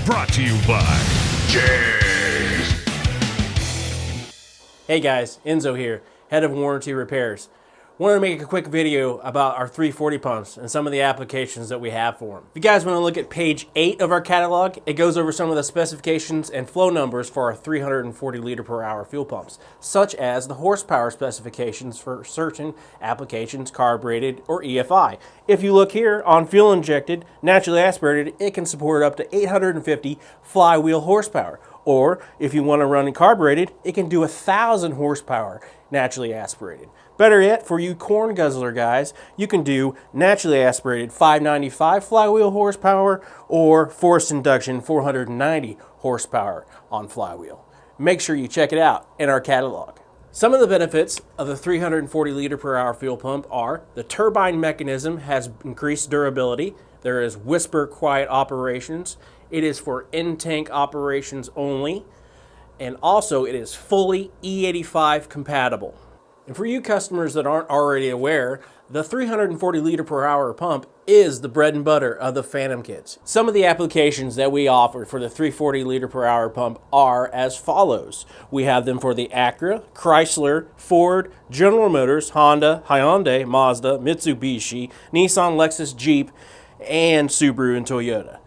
Brought to you by JEGS. Hey guys, Enzo here, head of warranty repairs. Wanted to make a quick video about our 340 pumps and some of the applications that we have for them. If you guys want to look at page 8 of our catalog, it goes over some of the specifications and flow numbers for our 340 liter per hour fuel pumps, such as the horsepower specifications for certain applications, carbureted or EFI. If you look here on fuel injected, naturally aspirated, it can support up to 850 flywheel horsepower. Or if you want to run carbureted, it can do 1,000 horsepower naturally aspirated. Better yet, for you corn guzzler guys, you can do naturally aspirated 595 flywheel horsepower or forced induction 490 horsepower on flywheel. Make sure you check it out in our catalog. Some of the benefits of the 340 liter per hour fuel pump are the turbine mechanism has increased durability. There is whisper quiet operations. It is for in-tank operations only. And also it is fully E85 compatible. And for you customers that aren't already aware, the 340 liter per hour pump is the bread and butter of the Phantom kits. Some of the applications that we offer for the 340 liter per hour pump are as follows. We have them for the Acura, Chrysler, Ford, General Motors, Honda, Hyundai, Mazda, Mitsubishi, Nissan, Lexus, Jeep, and Subaru and Toyota.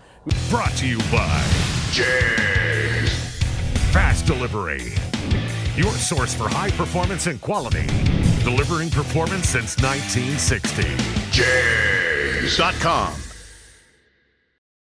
Brought to you by JEGS. Fast Delivery. Your source for high performance and quality. Delivering performance since 1960. JEGS.com.